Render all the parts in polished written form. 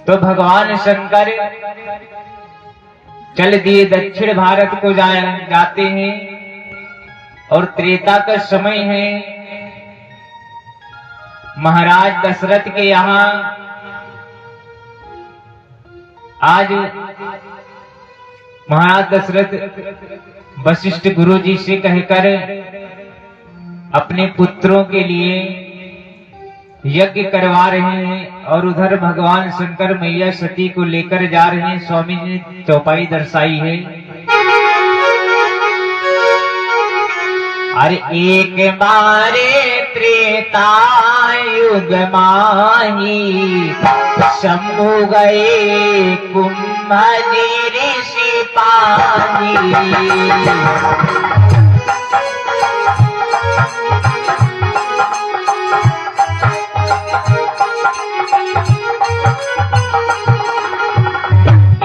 तो भगवान शंकर चल दिए दक्षिण भारत को जाते हैं और त्रेता का समय है। महाराज दशरथ के यहाँ आज महाराज दशरथ वशिष्ठ गुरु जी से कहकर अपने पुत्रों के लिए यज्ञ करवा रहे हैं और उधर भगवान शंकर मैया सती को लेकर जा रहे हैं। स्वामी जी ने चौपाई दर्शाई है। अरे एक बारे त्रेता युग माही शंभु गए कुंभ ऋषि पानी।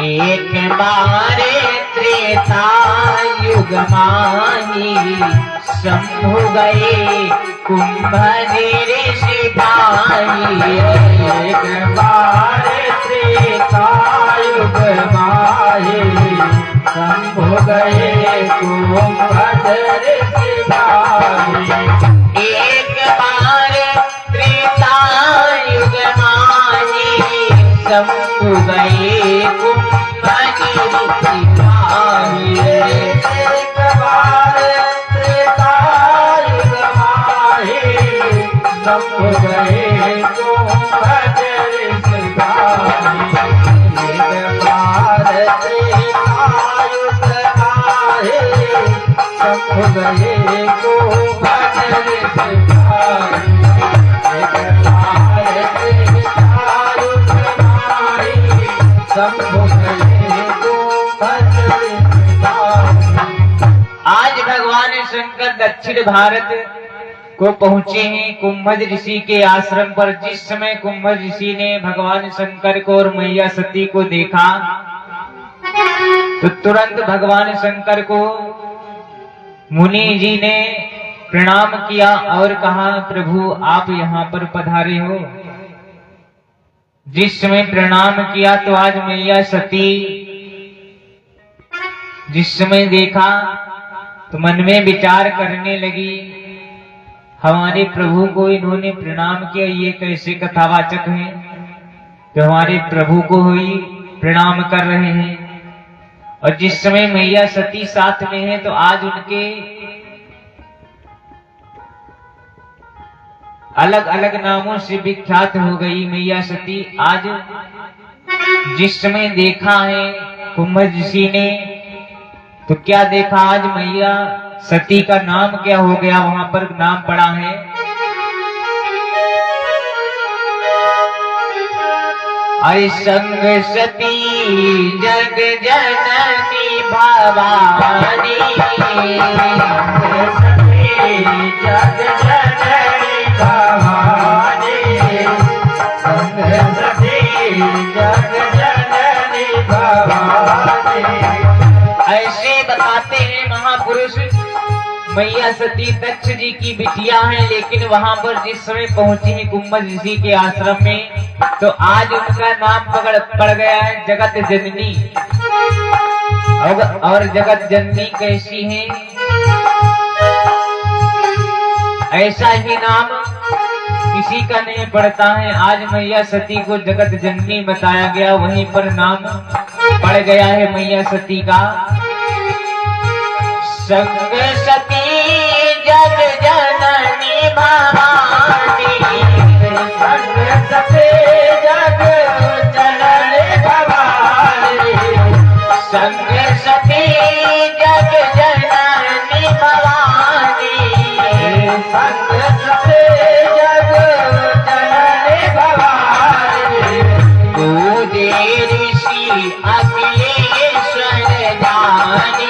एक बारे त्रेता युग माही शंभु गए कुंभ ऋषि पानी। एक बारे त्रेता युग माही शंभु गए कुंभ ऋषि पानी। एक बार त्रेता युग माही शंभु गए कुंभ ऋषि पानी। एक बार त्रेता युग माही शंभु गए कुंभ ऋषि पानी। एक बार त्रेता युग माही शंभु गए कुंभ ऋषि पानी। एक बार त्रेता युग माही शंभु गए कुंभ ऋषि पानी। आज भगवान शंकर दक्षिण भारत को पहुंचे हैं कुंभज ऋषि के आश्रम पर। जिस समय कुंभज ऋषि ने भगवान शंकर को और मैया सती को देखा तो तुरंत भगवान शंकर को मुनि जी ने प्रणाम किया और कहा, प्रभु आप यहाँ पर पधारे हो। जिस समय प्रणाम किया तो आज मैया सती जिस समय देखा तो मन में विचार करने लगी, हमारे प्रभु को इन्होंने प्रणाम किया, ये कैसे कथावाचक हैं जो हमारे प्रभु को ही प्रणाम कर रहे हैं। और जिस समय मैया सती साथ में है तो आज उनके अलग अलग नामों से विख्यात हो गई मैया सती। आज जिस समय देखा है कुंभज ऋषि ने तो क्या देखा, आज मैया सती का नाम क्या हो गया, वहां पर नाम पड़ा है अरे संग सती जग जननी भवानी। जग जननी भवानी संग सती जग जननी भवानी। ऐसे बताते हैं महापुरुष मैया सती दक्ष जी की बिटिया है। लेकिन वहां पर जिस समय पहुंची है कुंभज ऋषि के आश्रम में तो आज उनका नाम पड़ गया है जगत जननी। और जगत जननी कैसी है, ऐसा ही नाम किसी का नहीं पड़ता है। आज मैया सती को जगत जननी बताया गया, वहीं पर नाम पड़ गया है मैया सती का। संग सती जग जननी भवानी। संग सती जग जननी भवानी। संग सती जग जननी भवानी। संग सती जग जननी भवानी। पूजे ऋषि अखिलेश्वर जानी।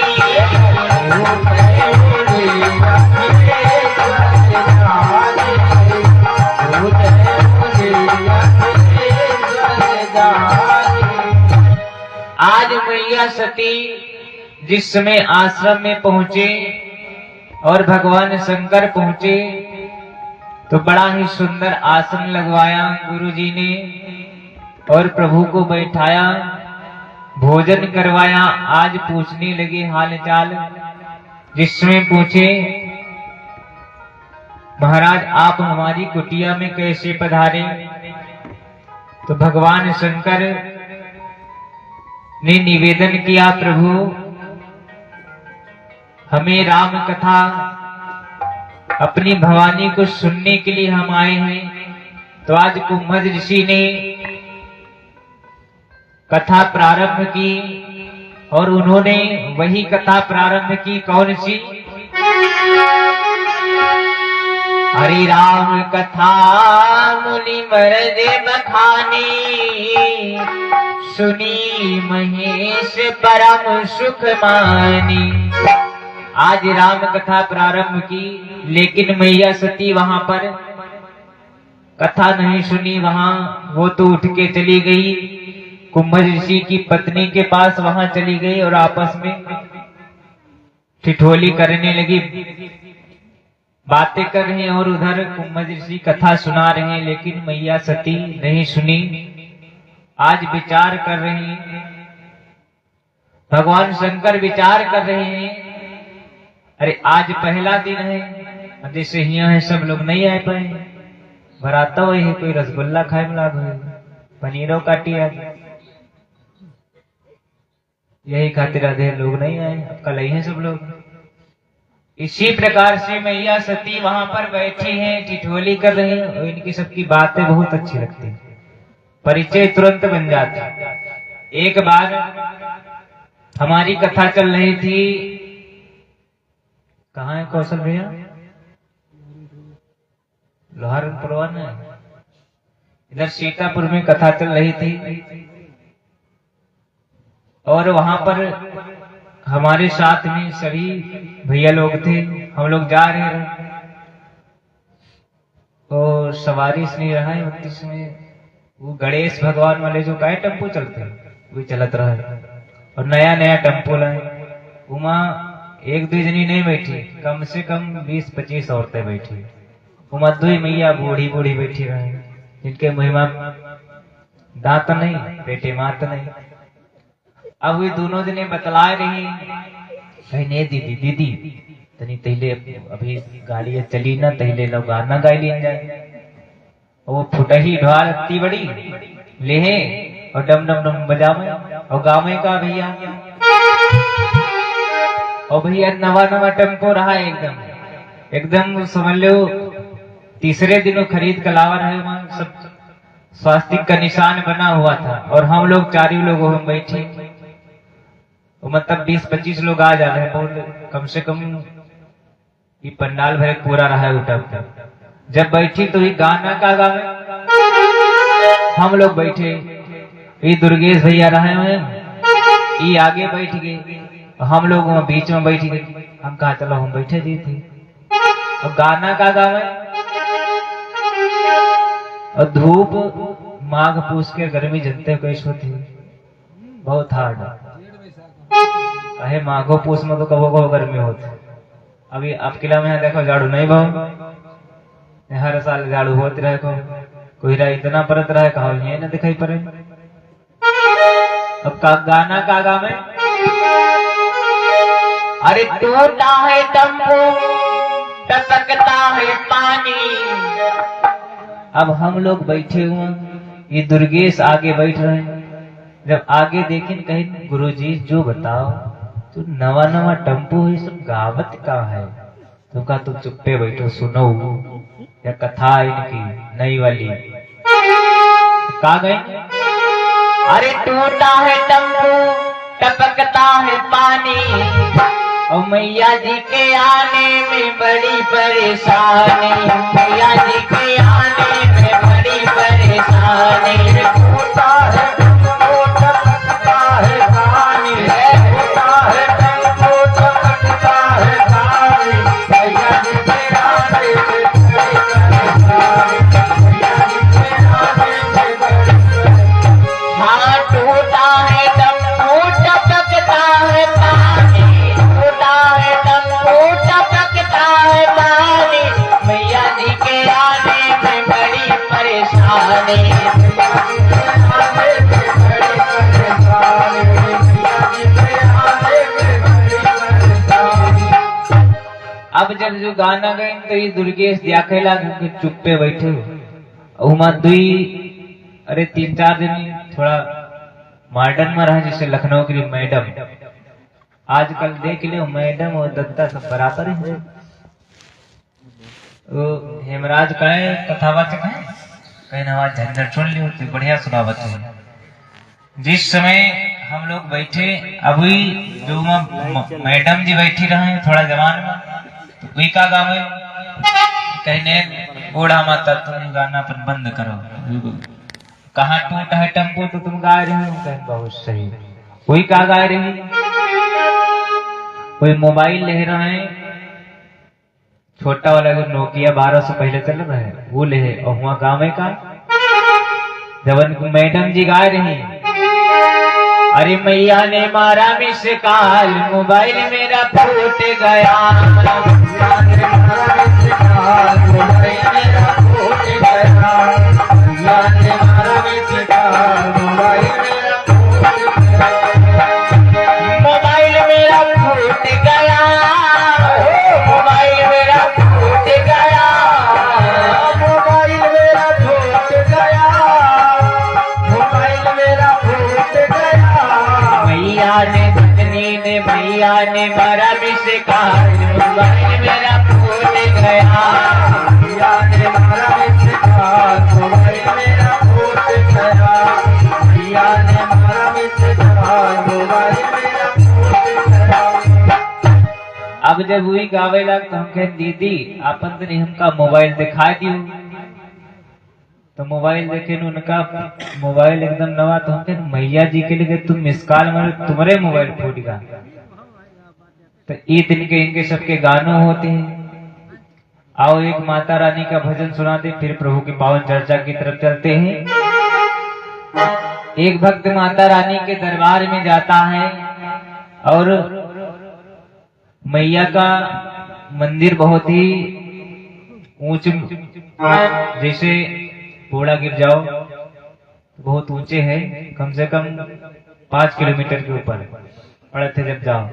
आज मैया सती जिस समय आश्रम में पहुंचे और भगवान शंकर पहुंचे तो बड़ा ही सुंदर आसन लगवाया गुरुजी ने और प्रभु को बैठाया, भोजन करवाया। आज पूछने लगे हाल चाल, जिसमें पूछे महाराज आप हमारी कुटिया में कैसे पधारे? तो भगवान शंकर ने निवेदन किया, प्रभु हमें राम कथा अपनी भवानी को सुनने के लिए हम आए हैं। तो आज कुम्भज ऋषि ने कथा प्रारंभ की और उन्होंने वही कथा प्रारंभ की, कौन सी? हरि राम कथा मुनि मर्दे बखानी, सुनी महेश परम सुख मानी। आज राम कथा प्रारंभ की, लेकिन मैया सती वहां पर कथा नहीं सुनी। वहां वो तो उठ के चली गई, कुम्भज ऋषि की पत्नी के पास वहां चली गई और आपस में ठिठोली करने लगी, बातें कर रहे हैं। और उधर कुम्भज ऋषि कथा सुना रहे हैं, लेकिन मैया सती नहीं सुनी। आज विचार कर रहे हैं, भगवान शंकर विचार कर रहे हैं, अरे आज पहला दिन है, जैसे यहाँ है सब लोग नहीं आ पाए, भराता हुए है, कोई रसगुल्ला खाए में लाभ है, पनीरों काटी आज, यही खातिर आधे लोग नहीं आए, अब कल ही है सब लोग। इसी प्रकार से मैया सती वहां पर बैठी हैं, ठिठोली कर रही हैं, और इनकी सबकी बातें बहुत अच्छी लगती हैं, परिचय तुरंत बन जाता है। एक बार हमारी कथा चल रही थी, कहाँ है कौशल भैया? लोहारपुर है, इधर सीतापुर में कथा चल रही थी, और वहां पर हमारे साथ में सभी भैया लोग थे। हम लोग जा रहे हैं और सवारी से नहीं रहा है 32 में, वो गणेश भगवान वाले जो काय टेम्पो चलते हैं वही चलत रहा है, और नया नया टेम्पो लाए। उमा एक दो जनी नहीं बैठी, कम से कम 20-25 औरतें बैठी। उमा दुई मैया बूढ़ी बूढ़ी बैठी रहे, जिनके महिमा दांत नहीं, बेटे मात नहीं। अब वे दोनों जने बतला रही, कहने दीदी दीदी तनी तहले अभी गाड़ी चली ना, तहले लोग गाना गाय लिया जाए। वो फुटही ढाल इतनी बड़ी ले और डम डम डम बजावे, और गावे का भैया, और भैया नवा नवा टेम्पो रहा है, एकदम एकदम समझ लो तीसरे दिनों खरीद कर लावा रहे, वहां सब स्वास्तिक का निशान बना हुआ था, और हम लोग चारों लोग हम बैठे, मतलब 20-25 लोग आ जा रहे हैं, कम से कम ये पंडाल भरे पूरा रहा है उठा उठा। जब बैठी तो ये गाना का गावे, हम लोग बैठे, ये दुर्गेश भैया रहे हैं, ये आगे बैठ गए, हम लोग बीच में बैठ गए। हम कहा चलो हम बैठे जी थे, और गाना का गावे, और धूप माघ पूछ के गर्मी जनते कैसे होती, बहुत हार्ड है। माघो पूछ में तो कबो कबो गर्मी होती। अभी आप किला में यहाँ देखो झाड़ू नहीं भाव, हर साल झाड़ू होते रहे, कोहरा इतना परत रहा है, कहा ये ना दिखाई पड़े। अब का गाना का गावे, अरे टूटा है टेम्पो टपकता है पानी। अब हम लोग बैठे हुए, ये दुर्गेश आगे बैठ रहे हैं। जब आगे देखें कहीं गुरुजी जो बताओ, तो नवा नवा टेम्पो है, सब गावत का है, तो कहा तुम चुप्पे बैठो सुनो, या कथा इनकी नई वाली कहा गई। अरे टूटा है टेम्पो टपकता है पानी, और मैया जी के आने में बड़ी परेशानी, मैया जी के आने में बड़ी परेशानी। टूटा है टेम्पो टपकता है पानी, टूटा है टेम्पो टपकता है पानी, मैया जी के आने में बड़ी परेशानी, मैया जी के आने में बड़ी परेशानी। हाँ टूटा है टेम्पो टपकता है पानी, मैया जी के आने में बड़ी परेशानी। अब जब जो गाना गए तो ये दुर्गेश देखेला चुप पे बैठे हो उमा दुई अरे 3-4 दिन थोड़ा मॉडर्न में रहा जैसे लखनऊ की मैडम आजकल देख ले मैडम और दत्ता सब बराबर है। वो हेमराज का है कथावाचक है कहीं आवाज झंझट सुन ली होती बढ़िया सुनावत है। जिस समय हम लोग बैठे अभी जो मैडम जी बैठी रहे थोड़ा जवान में तो कोई का गावे कहने बूढ़ा माता तुम गाना अपन बंद करो कहाँ टूटा है टेम्पो तो तुम गा रहे हो कहीं बहुत सही कोई का गा रही कोई मोबाइल ले रहे हैं छोटा वाला जो नोकिया 12 से पहले चल रहा है वो ले और वहां गाँव का जब मैडम जी गा रही अरे मैया ने मारा मिस काल मोबाइल मेरा फूट गया मोबाइल मेरा फूट गया मोबाइल मेरा फूट गया मोबाइल मेरा फूट गया मोबाइल मेरा फूट गया मैया ने मारा मिस काल मोबाइल मेरा फूट गया मैया ने मारा मिस काल मोबाइल मेरा फूट गया मैया ने मारा मिस काल मोबाइल मेरा फूट गया। अब जब वही गावे लग तो हम कहे दीदी आपन तो हमका मोबाइल दिखा दियो तो मोबाइल देखे उनका मोबाइल एकदम नवा तो हम कहे मैया जी के लिए तुम मिस कॉल मारे तुम्हारे मोबाइल फूट गया तो ईद इनके इनके सबके गानों होते हैं। आओ एक माता रानी का भजन सुनाते फिर प्रभु की पावन चर्चा की तरफ चलते हैं। एक भक्त माता रानी के दरबार में जाता है और मैया का मंदिर बहुत ही ऊंच जैसे घोड़ा गिर जाओ बहुत ऊंचे है कम से कम 5 किलोमीटर के ऊपर पड़े थे जब जाओ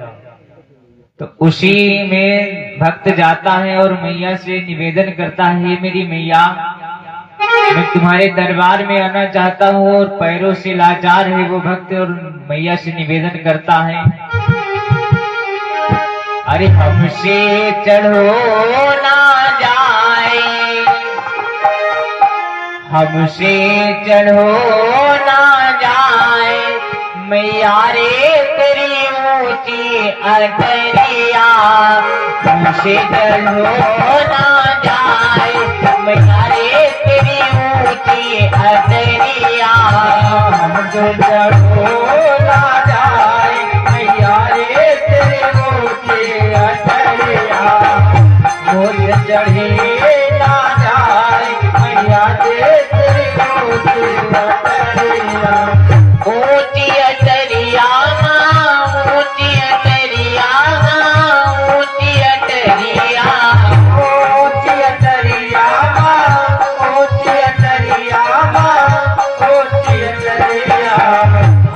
तो उसी में भक्त जाता है और मैया से निवेदन करता है मेरी मैया मैं तुम्हारे दरबार में आना चाहता हूँ और पैरों से लाचार है वो भक्त और मैया से निवेदन करता है अरे हमसे चढ़ो ना जाए हमसे चढ़ो ना जाए मैया रे तेरी ऊंची अटरिया हमसे चढ़ो ना जाए मैया रे तेरी ऊंची अटरिया हमसे चढ़ो ना जाए मैया रे तेरी ऊंची अटरिया मोर चढ़े ना जाए मैया रे तेरी ऊंची अटरिया ऊंची अटरिया ऊंची अटरिया ऊंची अटरिया ऊंची अटरिया ऊंची अटरिया ऊंची अटरिया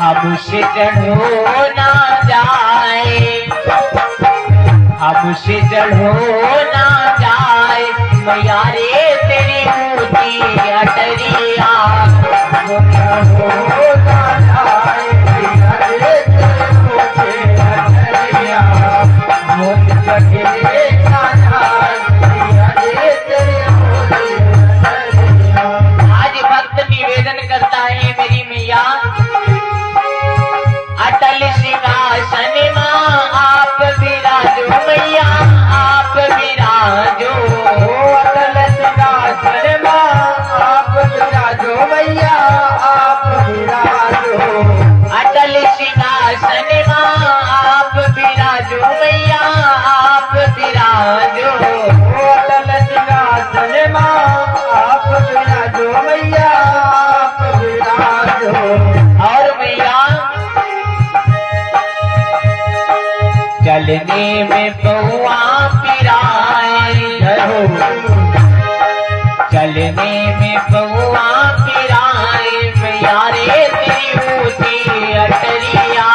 हमसे चढ़ो ना जाए हमसे चढ़ो ना जाए मैया रे तेरी ऊंची अटरिया आज भक्त निवेदन करता है मेरी मैया अटल सिंहासन मां आप विराजो मैया आप विराजो अटल सिंहासन मां आप विराजो मैया आप विराजो अटल सिंहासन मां आप विराजो मैया आप विराजो अटल सिंहासन मां आप विराजो मैया आप विराजो और मैया चलने में पौआ पिराए चलने में पौआ पिराए मैया रे तेरी ऊंची अटरिया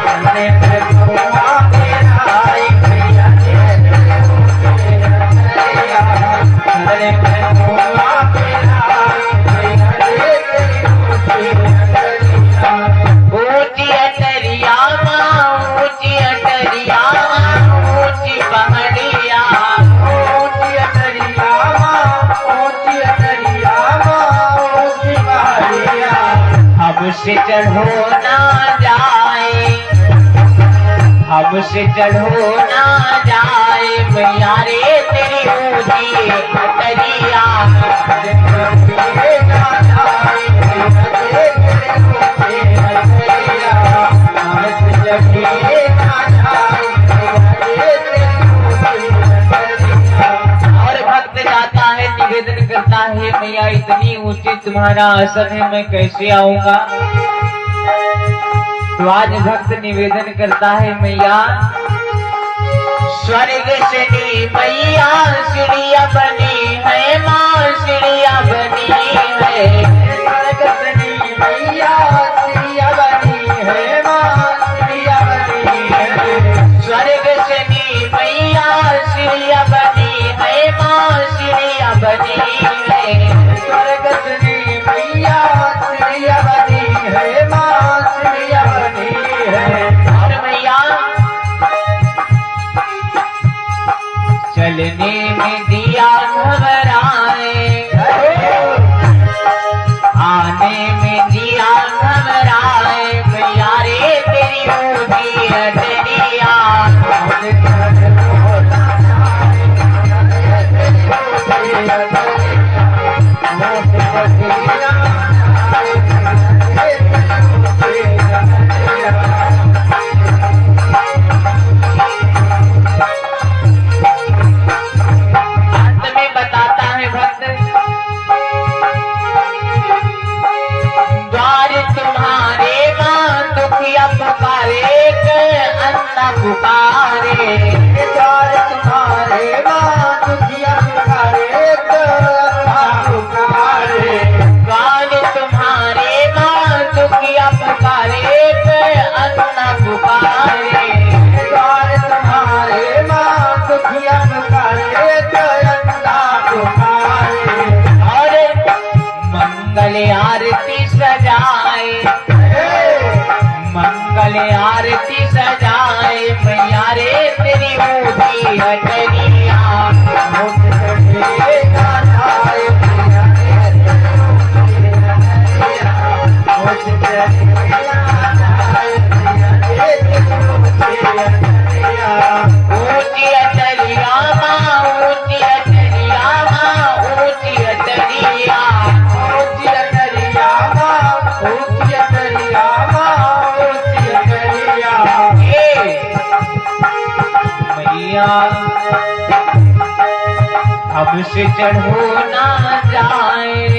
चलने में पौआ पिराए मैया रे तेरी ऊंची हमसे चढ़ो ना जाए, हमसे चढ़ो ना जाए मैया रे तेरी ऊँची अटरिया। और भक्त जाता है निवेदन करता है मैया इतनी ऊंची तुम्हारा आसन है मैं कैसे आऊंगा। तो आज भक्त निवेदन करता है मैया स्वर्ग से नी मैया सीढ़िया बनी है माँ सीढ़िया बनी है, स्वर्ग से नी मैया सीढ़िया बनी है माँ सीढ़िया बनी है। स्वर्ग से नी मैया सीढ़िया बनी है माँ सीढ़िया बनी है। स्वर्ग से नी मैया सीढ़िया बनी है माँ सीढ़िया बनी है। और मैया चलने में दिया घबराए, आने में दिया घबराए मैया रे तेरी ऊँची अटरिया। अंत में बताता है भक्त द्वार तुम्हारे माँ दुखिया पुकारे अन्ना पुकारे, द्वार तुम्हारे माँ दुखिया पुकारे पुकारे। द्वार तुम्हारे माँ दुखिया पुकारे अन्ना पुकारे। द्वार तुम्हारे माँ दुखिया पुकारे अन्ना पुकारे। और मंगल आरती सजाए, मंगल आरती सजाए मैया रे तेरी ऊँची अटरिया। ऊँची अटरिया माँ ऊँची अटरिया माँ ऊँची अटरिया। मैया हमसे चढ़ो ना जाए,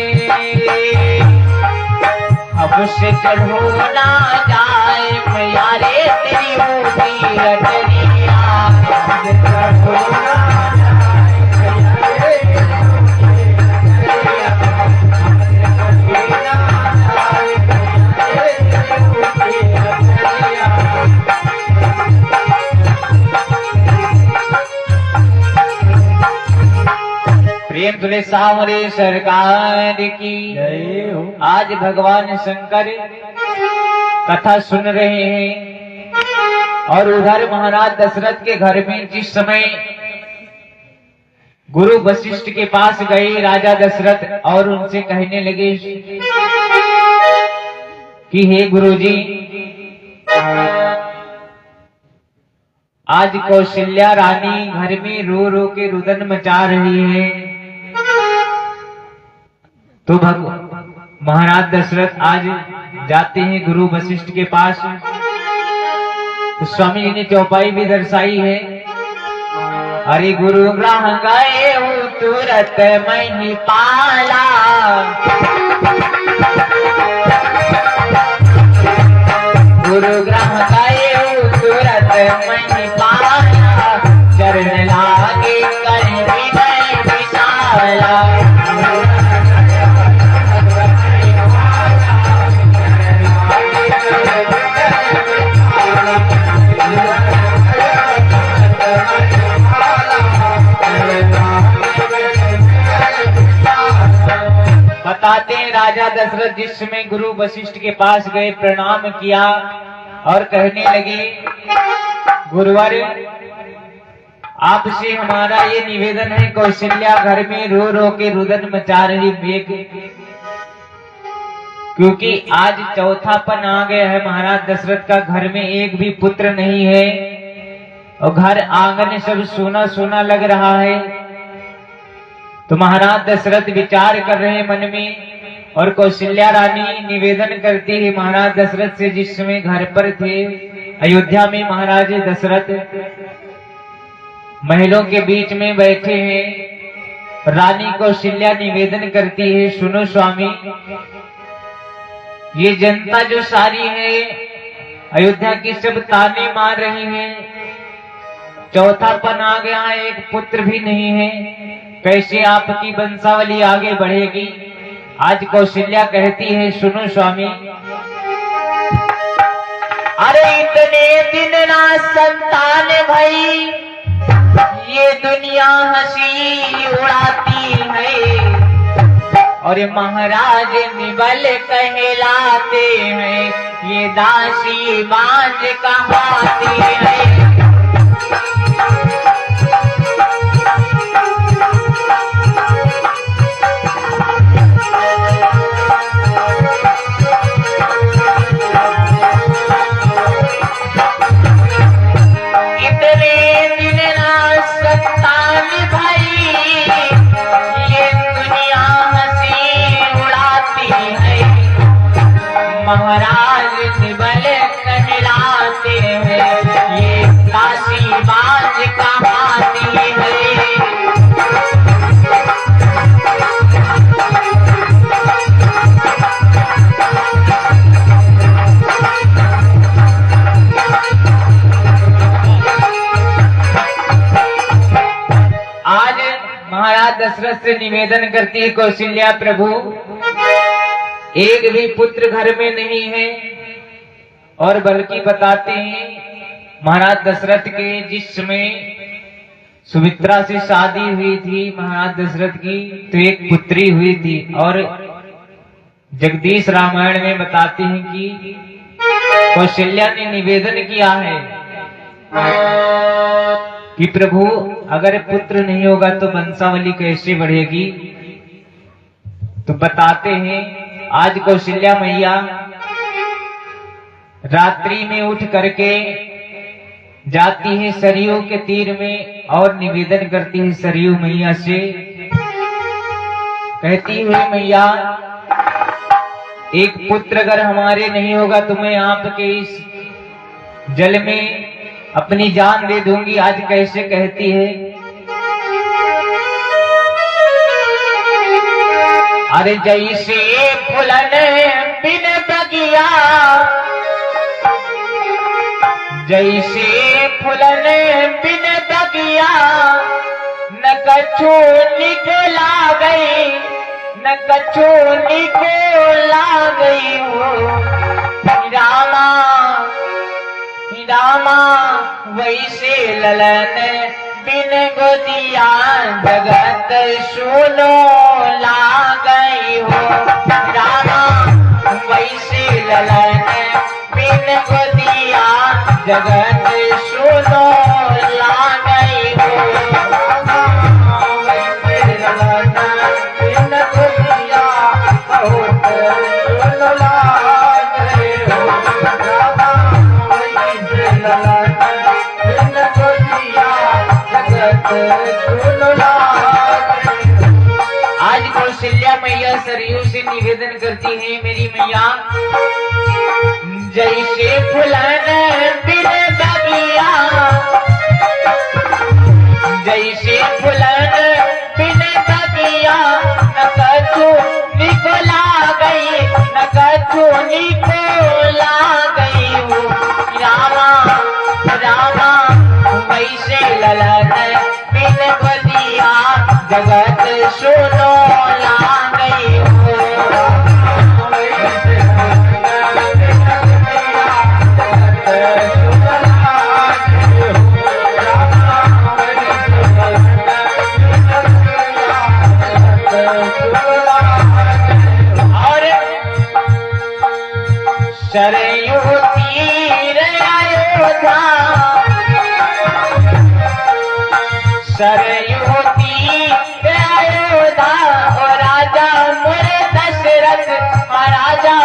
हमसे चढ़ो ना जाए मैया रे तेरी ऊँची अटरिया। प्रेम तुले सामरे सरकार की। आज भगवान शंकर कथा सुन रहे हैं और उधर महाराज दशरथ के घर में जिस समय गुरु वशिष्ठ के पास गए राजा दशरथ और उनसे कहने लगे कि हे गुरुजी आज कौशल्या रानी घर में रो रो के रुदन मचा रही है। तो महाराज दशरथ आज जाते हैं गुरु वशिष्ठ के पास। तो स्वामी जी ने चौपाई भी दर्शाई है। अरे गुरु ग्रह गए हो तुरंत मही पाला, गुरु ग्रह गए हो तुरंत मही पाला, चरण लागे कर विनय विशाला। बताते हैं राजा दशरथ जिस समय गुरु वशिष्ठ के पास गए प्रणाम किया और कहने लगे गुरुवर आपसे हमारा ये निवेदन है, कौशल्या घर में रो रो के रुदन मचा रही बेग क्योंकि आज चौथापन आ गया है। महाराज दशरथ का घर में एक भी पुत्र नहीं है और घर आंगन सब सोना सोना लग रहा है। तो महाराज दशरथ विचार कर रहे मन में और कौशल्या रानी निवेदन करती है महाराज दशरथ से, जिस समय घर पर थे अयोध्या में महाराज दशरथ महलों के बीच में बैठे हैं। रानी कौशल्या निवेदन करती है, सुनो स्वामी, ये जनता जो सारी है अयोध्या की सब ताने मार रही है, चौथापन आ गया है, एक पुत्र भी नहीं है, कैसे आपकी वंशावली आगे बढ़ेगी। आज कौशल्या कहती है, सुनो स्वामी, अरे इतने दिन ना संतान भई, ये दुनिया हंसी उड़ाती है, और महाराज निबल कहलाते हैं, ये दासी बाज कहाती है। महाराज निबल कहलाते हैं, ये दासी बाज कहाती है। आज महाराज दशरथ से निवेदन करती है कौशल्या, प्रभु एक भी पुत्र घर में नहीं है, और बल्कि बताते हैं महाराज दशरथ के जिस समय सुमित्रा से शादी हुई थी महाराज दशरथ की, तो एक पुत्री हुई थी। और जगदीश रामायण में बताते हैं कि कौशल्या ने निवेदन किया है कि प्रभु अगर पुत्र नहीं होगा तो वंशावली कैसे बढ़ेगी। तो बताते हैं आज कौशल्या मैया रात्रि में उठ करके जाती है सरयू के तीर में और निवेदन करती है सरयू मैया से, कहती हुई मैया एक पुत्र अगर हमारे नहीं होगा तो मैं आपके इस जल में अपनी जान दे दूंगी। आज कैसे कहती है, अरे जैसे फुलन बिन बगिया, जैसे फुलन बिन बगिया, न कछु निकला गई, न कछु निकला गई हो। रामा रामा वैसे ललन बिन गोदिया, जगत सुनो ला गई हो। रामा वैसे ललन बिन गोदिया, जगत सुनो ला गई हो। रामा वैसे ललन बिन गोदिया, बहुत सुनो ला गई हो। रामा वैसे ललन बिन गोदिया, आज कौशल्या मैया सरयू से निवेदन करती है, मेरी मैया जैसे फुलन बिन बगिया, जैसे फुलन बिन बगिया, न कछु निकला गई, न कछु निकला गई हो। रामा रामा वैसे ललन बिन गोदिया, जगत सुनो ला गई हो। और सरयू तीर अयोध्या, सरयू तीर अयोध्या, और राजा मोरे दशरथ, राजा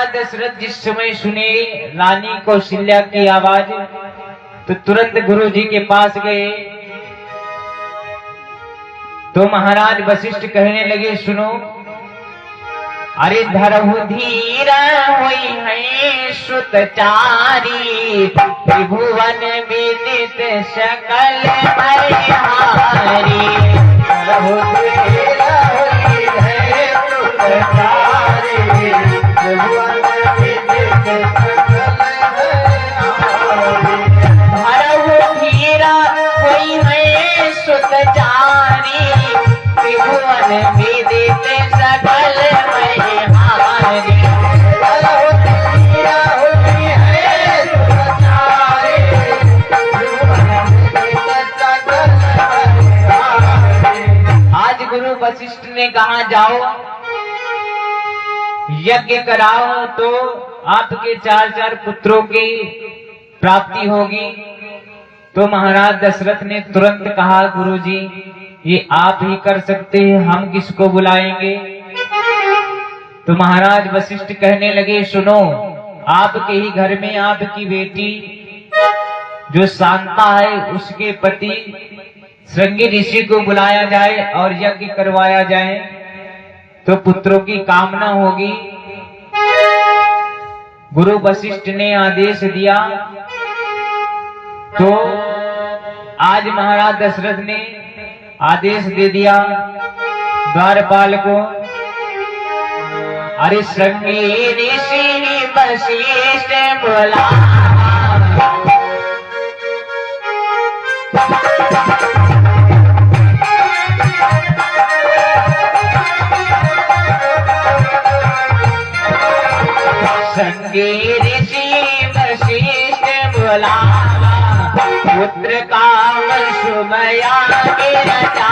महाराज दशरथ जिस समय सुने रानी कौशल्या की आवाज तो तुरंत गुरु जी के पास गए। तो महाराज वशिष्ठ कहने लगे, सुनो, अरे धरहु धीरा होई है सुतचारी, त्रिभुवन विदित सकल बलिहारी। धरहु धीरा होई है सुतचारी, त्रिभुवन विदित सकल बलिहारी। धरहु धीरा होई है सुतचारी, त्रिभुवन विदित सकल बलिहारी। धरहु धीरा होई है सुतचारी, त्रिभुवन विदित सकल बलिहारी। आज गुरु वशिष्ठ ने कहा, जाओ यज्ञ कराओ तो आपके 4 पुत्रों की प्राप्ति होगी। तो महाराज दशरथ ने तुरंत कहा, गुरुजी ये आप ही कर सकते हैं, हम किसको बुलाएंगे। तो महाराज वशिष्ठ कहने लगे, सुनो, आपके ही घर में आपकी बेटी जो शांता है उसके पति श्रृंगी ऋषि को बुलाया जाए और यज्ञ करवाया जाए तो पुत्रों की कामना होगी। गुरु वशिष्ठ ने आदेश दिया। तो आज महाराज दशरथ ने आदेश दे दिया द्वारपाल को, अरे श्रृंगी ऋषि वशिष्ठ बोला। श्रृंगी ऋषि वशिष्ठ बोला, पुत्र काम सुमया के रचा।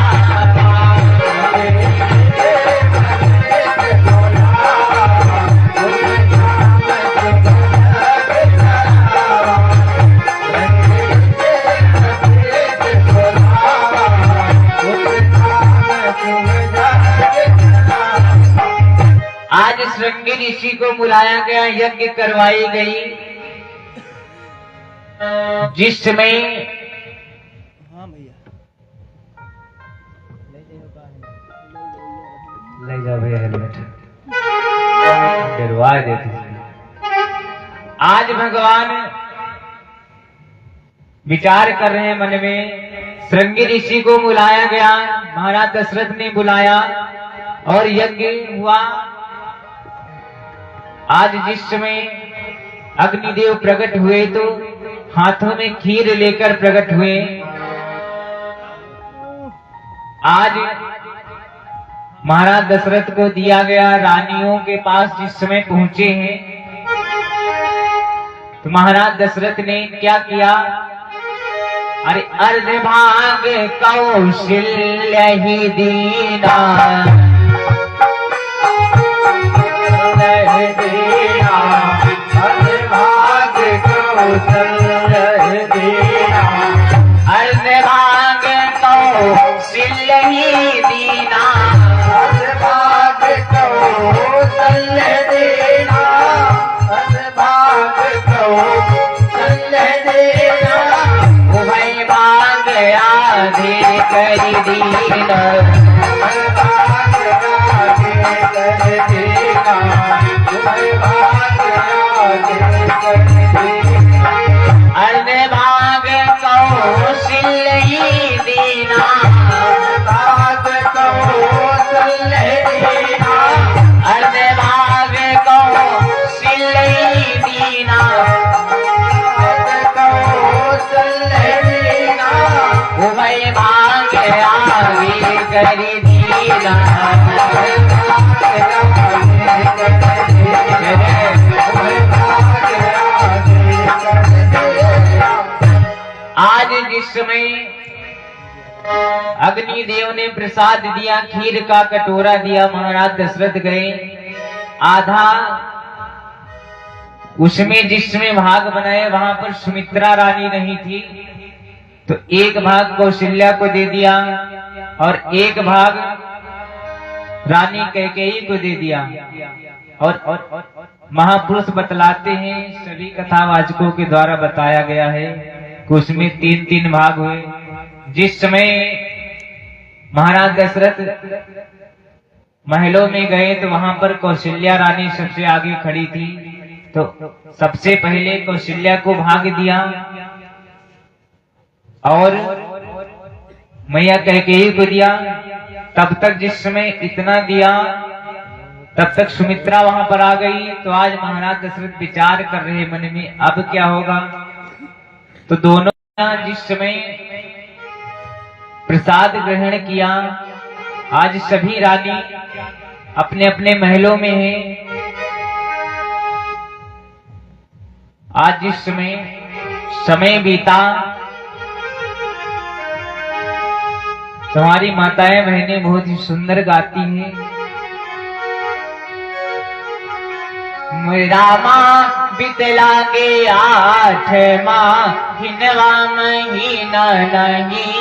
आज श्रृंगी ऋषि को बुलाया गया, यज्ञ करवाई गई। जिस समय ले जा भैया हेलमेट गिरवा देती। आज भगवान विचार कर रहे हैं मन में, श्रृंगी ऋषि को बुलाया गया, महाराज दशरथ ने बुलाया और यज्ञ हुआ। आज जिस समय अग्निदेव प्रकट हुए तो हाथों में खीर लेकर प्रकट हुए। आज महाराज दशरथ को दिया गया, रानियों के पास जिस समय पहुंचे हैं तो महाराज दशरथ ने क्या किया, अरे अर्धभाग कौशल्य ही दीना, अर्धभाग कौशल्य दीना, अर्धभाग कौशल्य ही दीना, अर्धभाग कौशल्य दीना, अर्धभाग कौशल्य दीना, उभय भाग आधे करी दीना, अर्धभाग आगे कर दीना, अर्धभाग आगे कर दीना, अर्धभाग कौशल्य ही दीना, अर्धभाग कौशल्य दीना, अर्धभाग कौशल्य ही दीना, कौशल्य दीना, उभय भाग आगे करी दीना। आज जिस समय अग्निदेव ने प्रसाद दिया, खीर का कटोरा दिया, महाराज दशरथ गए, आधा उसमें जिसमें भाग बनाए वहां पर सुमित्रा रानी नहीं थी तो एक भाग कौशल्या को दे दिया और एक भाग रानी कैकेयी को दे दिया। और महापुरुष बतलाते हैं, सभी कथावाचकों के द्वारा बताया गया है कि उसमें 3-3 भाग हुए। जिस समय महाराज दशरथ महलों में गए तो वहां पर कौशल्या रानी सबसे आगे खड़ी थी, तो सबसे पहले कौशल्या को भाग दिया और मैया कैकेयी को दिया। तब तक जिस समय इतना दिया तब तक सुमित्रा वहां पर आ गई। तो आज महाराज दशरथ विचार कर रहे मन में अब क्या होगा। तो दोनों जिस समय प्रसाद ग्रहण किया, आज सभी रानी अपने अपने महलों में हैं। आज जिस समय बीता तो हमारी माताएं बहनें बहुत ही सुंदर गाती हैं। रामा बितलागे 8 माह हिनवा महीना नहीं,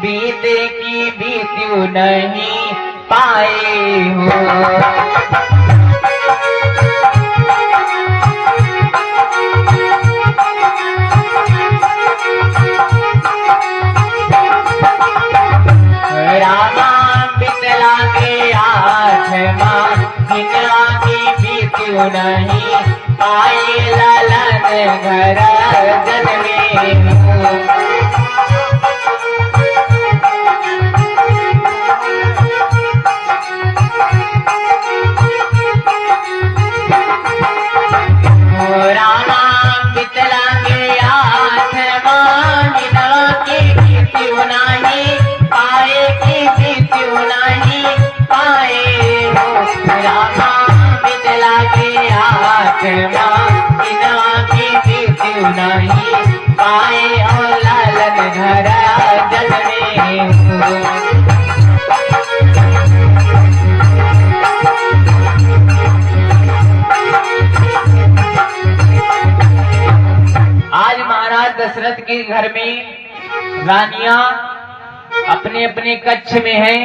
बीते की बीत्यु नहीं पाए हो। रामा बितलागे 8 माह हिनवा की बीत्यु नहीं पाए, लालन घर जन्मे हो। रामा बितलागे 8 माह हिनवा की बीत्यु नहीं पाए, की बीत्यु नहीं पाए हो। रामा बितलागे 8 माह हिनवा की बीत्यु नहीं पाए, और लालन घर जन्मे हो। आज महाराज दशरथ के घर में रानियां अपने अपने कक्ष में हैं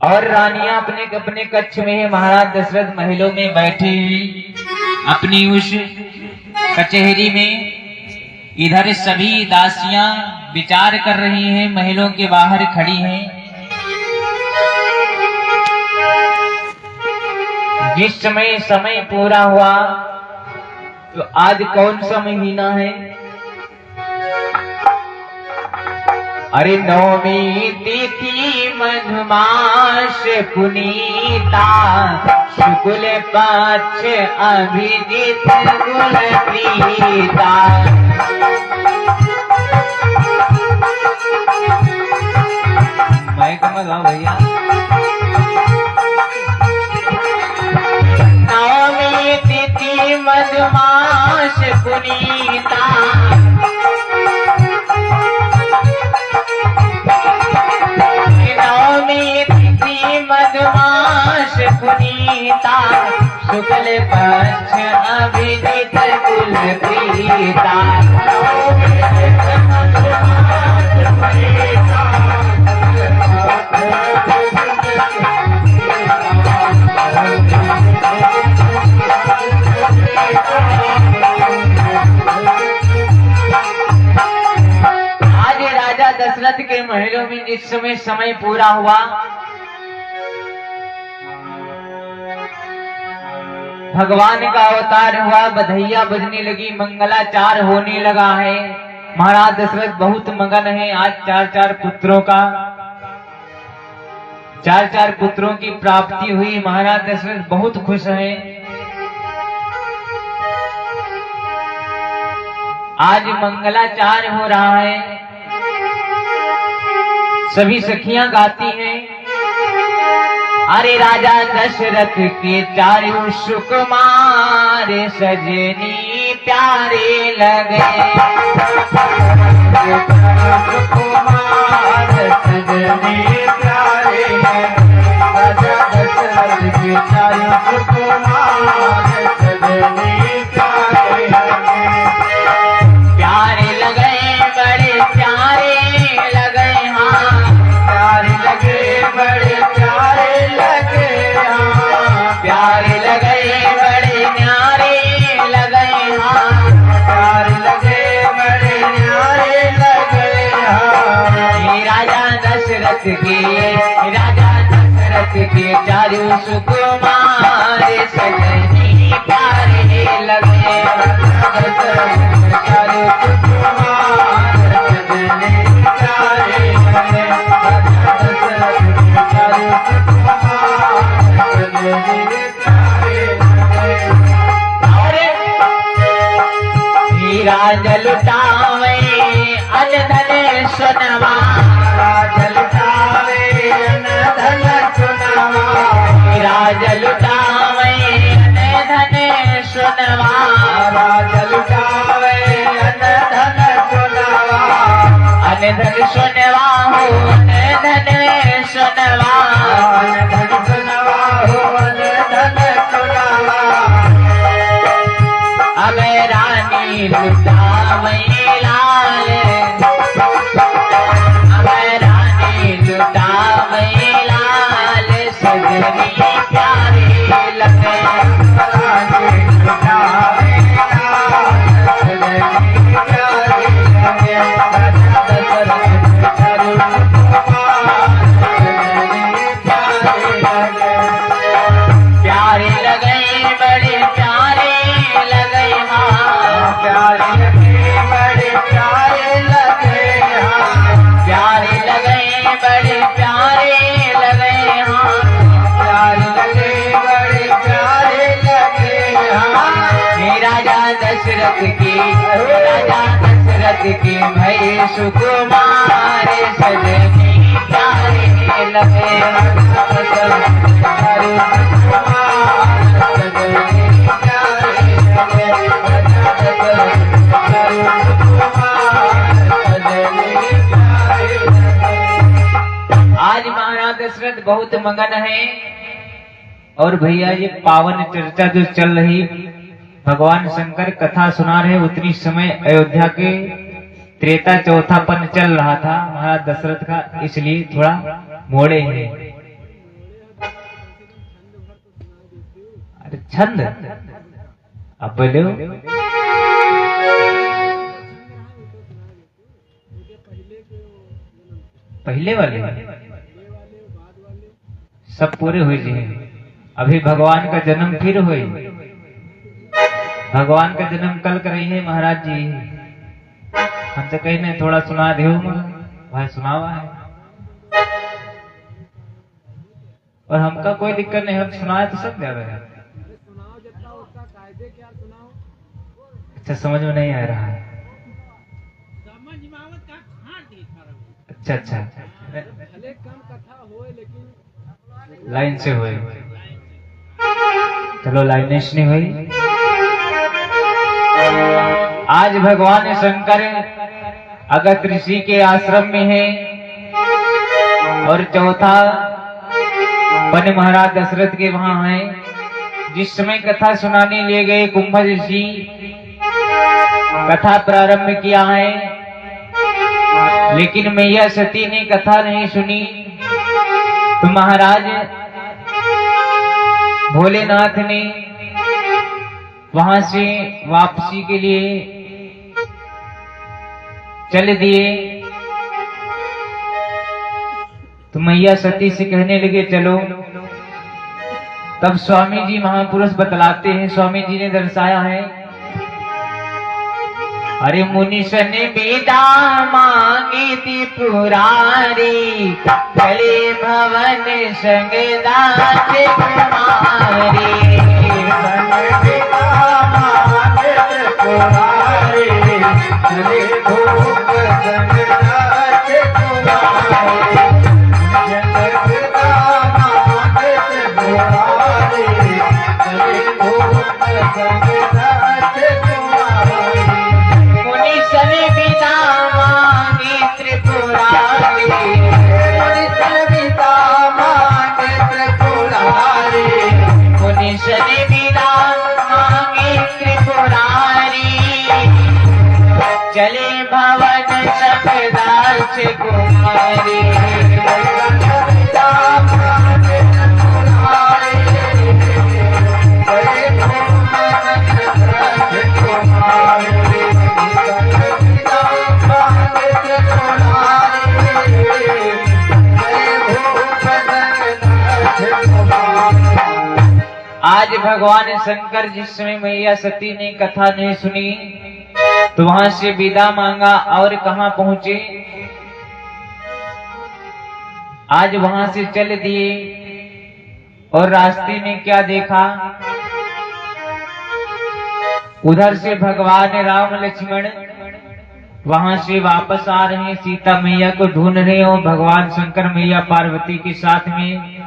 और रानियां अपने अपने कक्ष में है। महाराज दशरथ महलों में बैठे हैं अपनी उस कचहरी में। इधर सभी दासियां विचार कर रही हैं, महलों के बाहर खड़ी हैं। जिस समय पूरा हुआ तो आज कौन सा महीना है। अरे नवमी तिथि मधुमास पुनीता, शुक्ल पक्ष अभिजित गुण प्रीता। मैं कम गाओ भैया। नवमी तिथि मधुमास पुनीता, नवमी तिथि मधुमास पुनीता, शुक्ल पक्ष अभिजित कुल प्रीता। आज राजा दशरथ के महलों में जिस समय पूरा हुआ, भगवान का अवतार हुआ, बधैया बजने लगी, मंगलाचार होने लगा है। महाराज दशरथ बहुत मगन है। आज 4-4 पुत्रों की प्राप्ति हुई। महाराज दशरथ बहुत खुश हैं। आज मंगलाचार हो रहा है। सभी सखियां गाती हैं, अरे राजा दशरथ के 4 सुकुमार सजनी प्यारे लगे। सुकुमार सजनी प्यारे लगे, राजा दशरथ के 4 सुकुमार सजनी प्यारे लगे। प्यारे लगे, बड़े प्यारे लगे, हाँ प्यारे लगे, बड़े प्यारे लगे, हाँ प्यारे सुकुमार सजनी प्यारे लगे। हीरा जलुटावे अन धन सुनवा, जलुटावे अन धन सुनवा, हीरा जलुटावे अन धन सुनवा, जलुटावे अन धन सुनवा, अन धन सुनवा हो अन धन सुनवा, अन धन सुनवा हो अन धन सुनवा। अब रानी लुटावे लाल, अब रानी लुटावे लाल सजनी प्यारे लगे। रानी लुटावे लाल सजनी प्यारे लगे। प्यारे लगे बड़े प्यारे लगे हाँ, प्यारे लगे बड़े प्यारे लगे हाँ, प्यारे लगे बड़े प्यारे लगे हाँ, प्यारे लगे बड़े प्यारे लगे हाँ। हे राजा दशरथ की, राजा दशरथ की भई सुकुमार सजनी प्यारे लगे। आज महाराज दशरथ बहुत मगन है और भैया ये पावन चर्चा जो चल रही, भगवान शंकर कथा सुना रहे, उतनी समय अयोध्या के त्रेता चौथापन चल रहा था महाराज दशरथ का, इसलिए थोड़ा मोड़े हैं। अरे छंद अब बोलो, पहले वाले सब पूरे हुए जी। अभी भगवान का जन्म फिर हुए, भगवान का जन्म कल कर रही है महाराज जी। हमसे कहीं नहीं थोड़ा सुना दे भाई, सुनावा है और हमका कोई दिक्कत नहीं, हम सुनाए तो सब ज्यादा है। अच्छा समझ में नहीं आ रहा है। अच्छा अच्छा लाइन से हुए, चलो लाइनेश नहीं हुई। आज भगवान शंकर अगस्त ऋषि के आश्रम में है और चौथा वन महाराज दशरथ के वहां है। जिस समय कथा सुनाने ले गए कुंभज ऋषि, कथा प्रारंभ किया है, लेकिन मैया सती ने कथा नहीं सुनी तो महाराज भोलेनाथ ने वहां से वापसी के लिए चल दिए। तो मैया सती से कहने लगे चलो। तब स्वामी जी महापुरुष बतलाते हैं, स्वामी जी ने दर्शाया है, अरे मुनिष ने बेटा मांगी थी पुरारी, चले भवन संग दास कुमारी। चले भूप संग दास कुमारी, चले भवन संग दास कुमारी। आज भगवान शंकर जिस समय मैया सती ने कथा नहीं सुनी तो वहां से विदा मांगा और कहां पहुंचे, आज वहां से चल दिए और रास्ते में क्या देखा, उधर से भगवान राम लक्ष्मण वहां से वापस आ रहे हैं, सीता मैया को ढूंढ रहे और भगवान शंकर मैया पार्वती के साथ में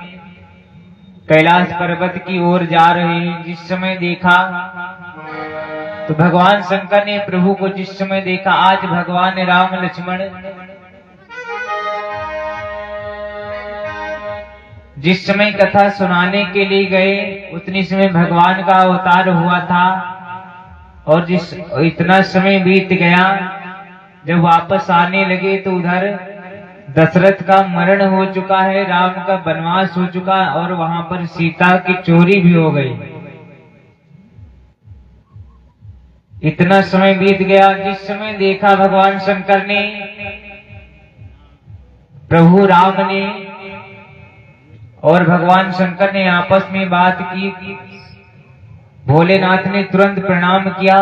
कैलाश पर्वत की ओर जा रहे हैं। जिस समय देखा तो भगवान शंकर ने प्रभु को जिस समय देखा, आज भगवान राम लक्ष्मण जिस समय कथा सुनाने के लिए गए उतनी समय भगवान का अवतार हुआ था और जिस इतना समय बीत गया, जब वापस आने लगे तो उधर दशरथ का मरण हो चुका है, राम का वनवास हो चुका और वहां पर सीता की चोरी भी हो गई। इतना समय बीत गया, जिस समय देखा भगवान शंकर ने, प्रभु राम ने और भगवान शंकर ने आपस में बात की, भोलेनाथ ने तुरंत प्रणाम किया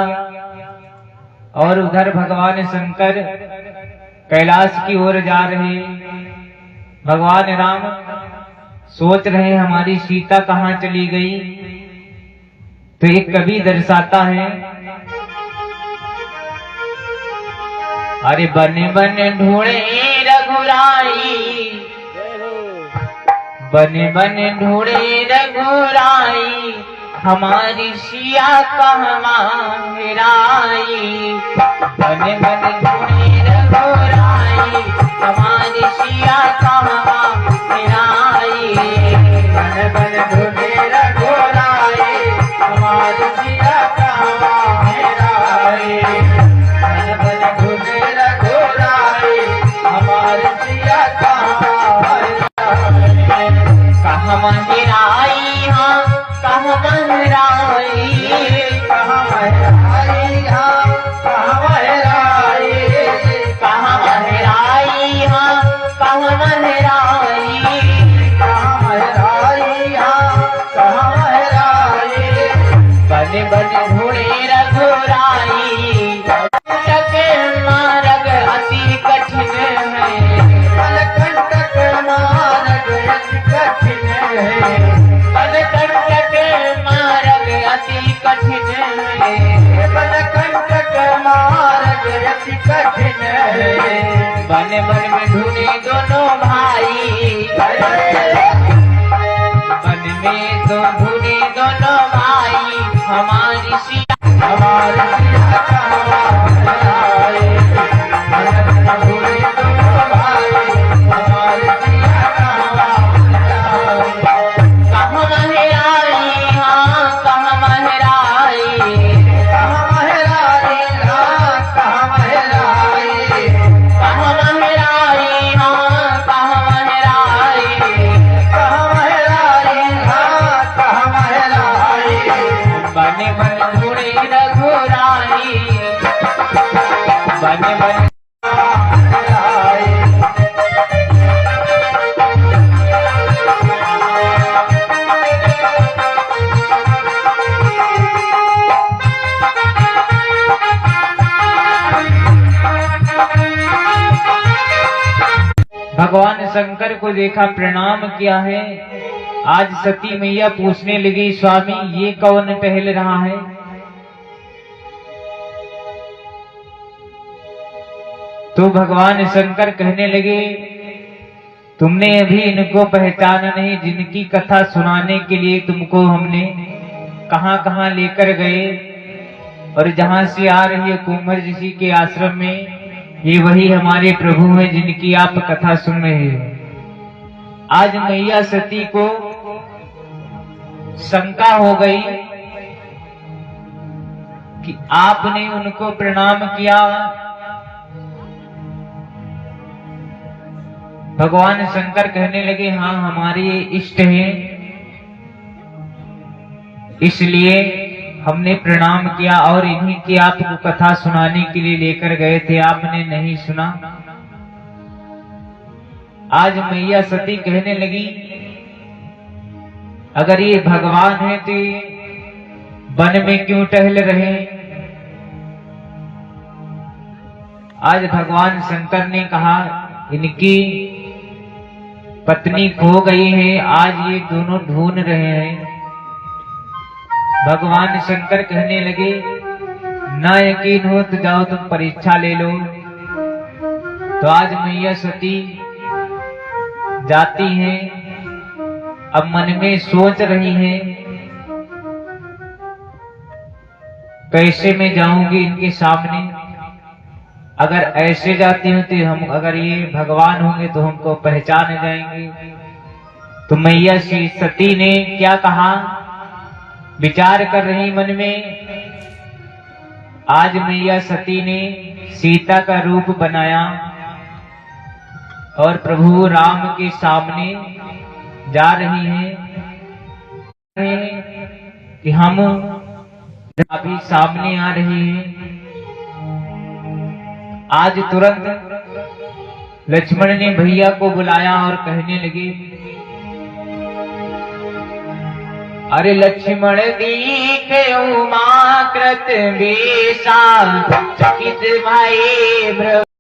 और उधर भगवान शंकर कैलाश की ओर जा रहे। भगवान राम सोच रहे हमारी सीता कहाँ चली गई, तो एक कवि दर्शाता है, अरे बन बन ढूंढे रघुराई, बन बन ढूंढे रघुराई, हमारी सिया कहवा हेराई, बन बन ढूंढे रघुराई, हमारी सिया कहवा हेराई, बन बन ढूंढे रघुराई, हमारी सिया कहवा हेराई, बन बन ढूंढे रघुराई, हमारी सिया कहवा हेराई, कहवा हेराई, हाँ कहवा हेराई, कहवा हेराई, हाँ कहवा हेराई, कहवा हेराई, हाँ कहवा हेराई, कहवा हेराई, हाँ कहवा हेराई, बन बन ढूंढे रघुराई, कंटक मार्ग अति कठिन है, कंटक मार्ग अति कठिन है, कंटक मार्ग अति कठिन है, कंटक मार्ग अति कठिन है, बन बन में ढूंढे दोनों भाई, बन में तो ढूंढे दोनों भाई, हमारी सिया, हमारी सिया कहवा हेराई, बन बन ढूंढे दोनों भाई, हमारी सिया कहवा हेराई, कहवा हेराई, हाँ कहवा हेराई, कहवा हेराई, हाँ कहवा हेराई, कहवा हेराई, हाँ कहवा हेराई, कहवा हेराई, हाँ कहवा हेराई, बन बन ढूंढे रघुराई, बन बन हेराई। भगवान शंकर को देखा, प्रणाम किया है। आज सती मैया पूछने लगी, स्वामी ये कौन टहल रहा है? तो भगवान शंकर कहने लगे, तुमने अभी इनको पहचाना नहीं, जिनकी कथा सुनाने के लिए तुमको हमने कहां कहां लेकर गए और जहां से आ रही है कुंभज ऋषि के आश्रम में, ये वही हमारे प्रभु हैं जिनकी आप कथा सुन रहे हो। आज मैया सती को शंका हो गई कि आपने उनको प्रणाम किया। भगवान शंकर कहने लगे, हाँ हमारे इष्ट हैं, इसलिए हमने प्रणाम किया और इन्हीं की आपको कथा सुनाने के लिए लेकर गए थे, आपने नहीं सुना। आज मैया सती कहने लगी, अगर ये भगवान है तो ये वन में क्यों टहल रहे। आज भगवान शंकर ने कहा इनकी पत्नी खो गई है, आज ये दोनों ढूंढ रहे हैं। भगवान शंकर कहने लगे ना यकीन हो तो जाओ तुम परीक्षा ले लो। तो आज मैया सती जाती हैं, अब मन में सोच रही है कैसे मैं जाऊंगी इनके सामने। अगर ऐसे जाती हूं तो हम, अगर ये भगवान होंगे तो हमको पहचान जाएंगे। तो मैया श्री सती ने क्या कहा, विचार कर रही मन में। आज मैया सती ने सीता का रूप बनाया और प्रभु राम के सामने जा रही हैं कि हम अभी सामने आ रहे हैं। आज तुरंत लक्ष्मण ने भैया को बुलाया और कहने लगे अरे लक्ष्मण दीखे उमा कृत वेशा चकित भाई